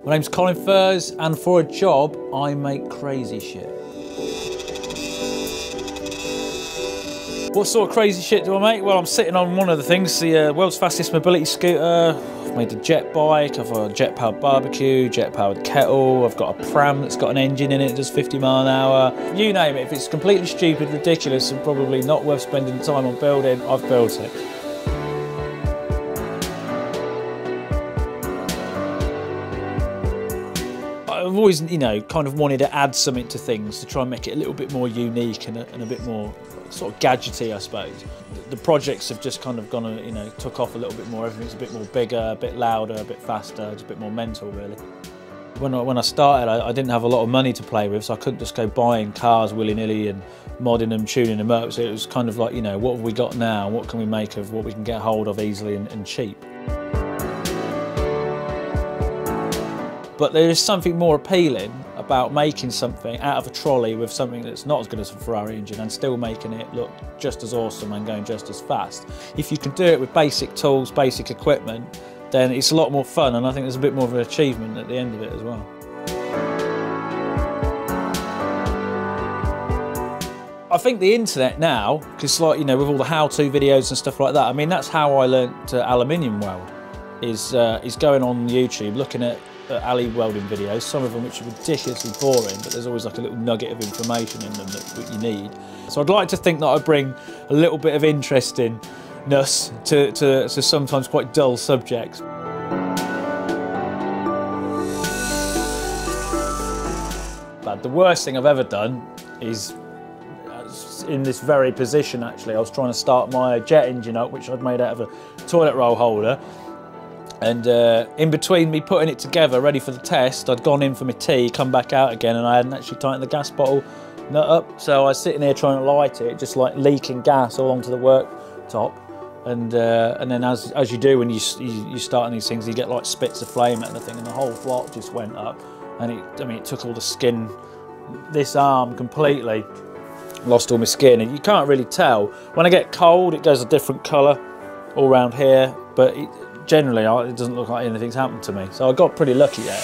My name's Colin Furs, and for a job, I make crazy shit. What sort of crazy shit do I make? Well, I'm sitting on one of the things, the world's fastest mobility scooter. I've made a jet bike, I've got a jet-powered barbecue, jet-powered kettle, I've got a pram that's got an engine in it that does 50 miles an hour. You name it, if it's completely stupid, ridiculous, and probably not worth spending time on building, I've built it. I've always, kind of wanted to add something to things to try and make it a little bit more unique and a bit more sort of gadgety, I suppose. The projects have just kind of gone, took off a little bit more. Everything's a bit more bigger, a bit louder, a bit faster, just a bit more mental, really. When I started, I didn't have a lot of money to play with, so I couldn't just go buying cars willy-nilly and modding them, tuning them up. So it was kind of like, what have we got now? What can we make of what we can get hold of easily and cheap? But there is something more appealing about making something out of a trolley with something that's not as good as a Ferrari engine and still making it look just as awesome and going just as fast. If you can do it with basic tools, basic equipment, then it's a lot more fun, and I think there's a bit more of an achievement at the end of it as well. I think the internet now, because with all the how-to videos and stuff like that, I mean, that's how I learnt to aluminium weld, is going on YouTube, looking at alley welding videos, some of them which are ridiculously boring, but there's always like a little nugget of information in them that you need. So I'd like to think that I bring a little bit of interestingness to sometimes quite dull subjects. But the worst thing I've ever done is in this very position, actually. I was trying to start my jet engine up, which I'd made out of a toilet roll holder. And in between me putting it together, ready for the test, I'd gone in for my tea, come back out again, and I hadn't actually tightened the gas bottle nut up. So I was sitting here trying to light it, just like leaking gas all onto the worktop. And then as you do when you start on these things, you get like spits of flame and everything, and the whole lot just went up. And it took all the skin, this arm completely, lost all my skin. And you can't really tell. When I get cold, it goes a different colour all around here, but generally, it doesn't look like anything's happened to me, so I got pretty lucky there.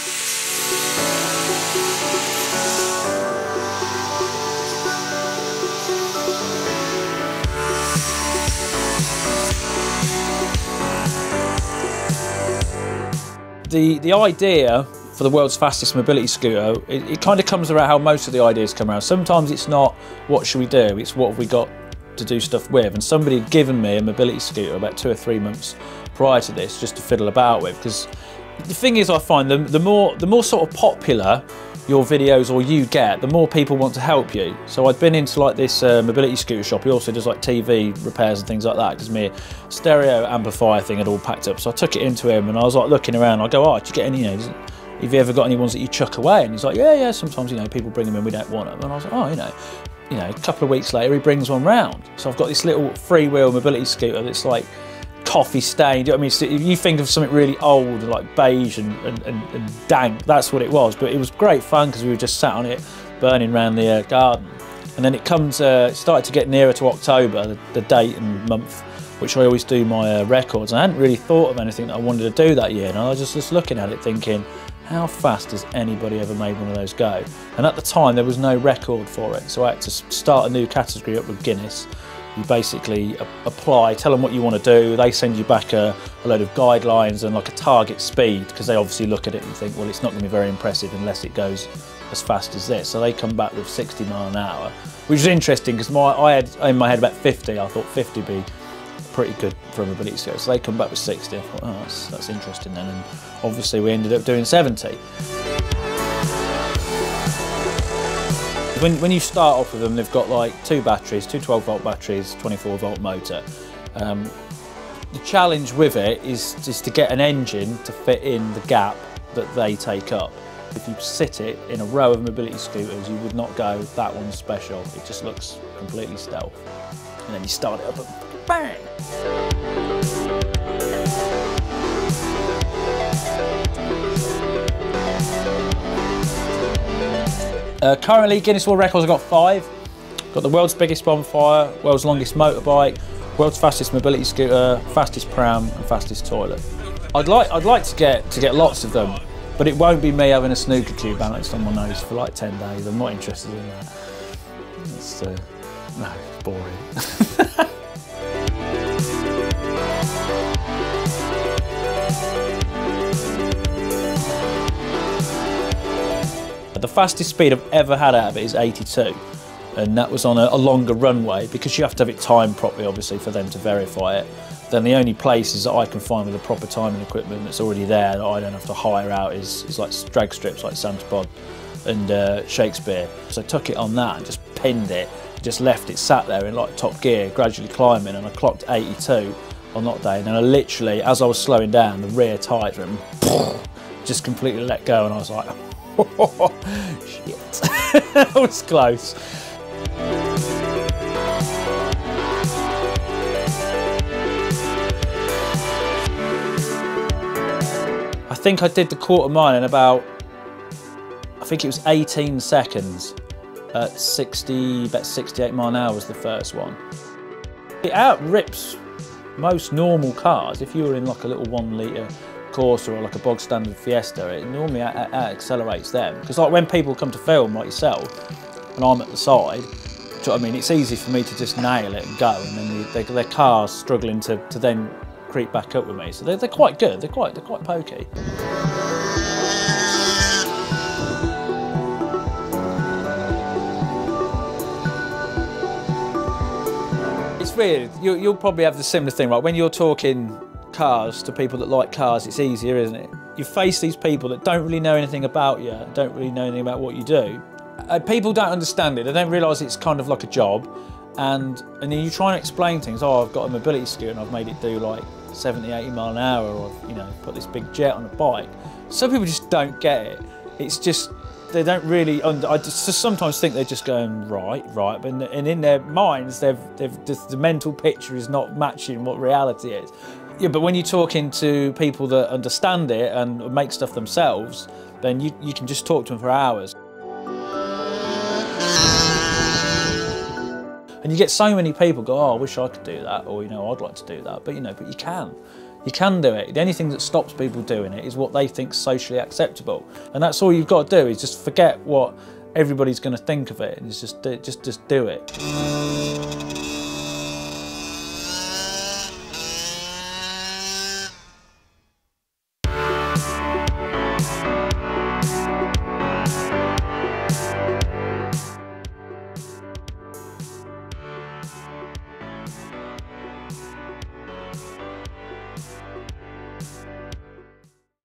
The idea for the world's fastest mobility scooter, it kind of comes around how most of the ideas come around. Sometimes it's not what should we do, it's what have we got to do stuff with. And somebody had given me a mobility scooter about 2 or 3 months prior to this, just to fiddle about with, because the thing is, I find the more sort of popular your videos or you get, the more people want to help you. So I'd been into like this mobility scooter shop. He also does like TV repairs and things like that, because my stereo amplifier thing had all packed up. So I took it into him and I was like looking around. I go, oh, did you get any, have you ever got any ones that you chuck away? And he's like, yeah, sometimes, people bring them in, we don't want them. And I was like, oh, a couple of weeks later, he brings one round. So I've got this little freewheel mobility scooter that's like coffee stained. You know what I mean? So if you think of something really old, like beige and dank, that's what it was. But it was great fun because we were just sat on it, burning around the garden. And then it started to get nearer to October, the date and month, which I always do my records. And I hadn't really thought of anything that I wanted to do that year. And I was just looking at it thinking, how fast has anybody ever made one of those go? And at the time, there was no record for it. So I had to start a new category up with Guinness. You basically apply, tell them what you want to do. They send you back a load of guidelines and like a target speed, because they obviously look at it and think, well, it's not going to be very impressive unless it goes as fast as this. So they come back with 60 miles an hour, which is interesting because I had in my head about 50. I thought 50 would be pretty good for a mobility scooter. So they come back with 60. I thought, oh, that's interesting then. And obviously we ended up doing 70. When you start off with them, they've got like 2 batteries, 2 12-volt batteries, 24-volt motor. The challenge with it is just to get an engine to fit in the gap that they take up. If you sit it in a row of mobility scooters, you would not go, that one's special. It just looks completely stealth. And then you start it up and bang! Currently, Guinness World Records, I've got 5. Got the world's biggest bonfire, world's longest motorbike, world's fastest mobility scooter, fastest pram, and fastest toilet. I'd like to get lots of them. But it won't be me having a snooker cue balanced on my nose for like 10 days. I'm not interested in that. It's, no, it's boring. The fastest speed I've ever had out of it is 82, and that was on a longer runway, because you have to have it timed properly, obviously, for them to verify it. Then the only places that I can find with the proper timing equipment that's already there that I don't have to hire out is like drag strips like Santa Pod and Shakespeare. So I took it on that and just pinned it, just left it sat there in like top gear, gradually climbing, and I clocked 82 on that day. And then I literally, as I was slowing down, the rear tyres went just completely let go, and I was like, oh, shit. That was close. I think I did the quarter mile in about, I think it was 18 seconds at about 68 mile an hour was the first one. It out-rips most normal cars. If you were in like a little 1 litre Corsa or like a bog standard Fiesta, it normally accelerates them. Because like when people come to film like yourself and I'm at the side, do you know what I mean? It's easy for me to just nail it and go, and then their car's struggling to then creep back up with me. So they're quite good. They're quite pokey. It's weird. You'll probably have the similar thing, right? When you're talking cars to people that like cars, it's easier, isn't it? You face these people that don't really know anything about you, don't really know anything about what you do. People don't understand it. They don't realise it's kind of like a job. And then you try and explain things. Oh, I've got a mobility scooter and I've made it do like 70, 80 mile an hour, or I've, you know, put this big jet on a bike. Some people just don't get it. It's just, they don't really, I just sometimes think they're just going, right, and in their minds, they've just, the mental picture is not matching what reality is. Yeah, but when you're talking to people that understand it and make stuff themselves, then you can just talk to them for hours. And you get so many people go, oh, I wish I could do that, or, you know, I'd like to do that. But, you know, but you can. You can do it. The only thing that stops people doing it is what they think is socially acceptable. And that's all you've got to do, is just forget what everybody's going to think of it, and just do it.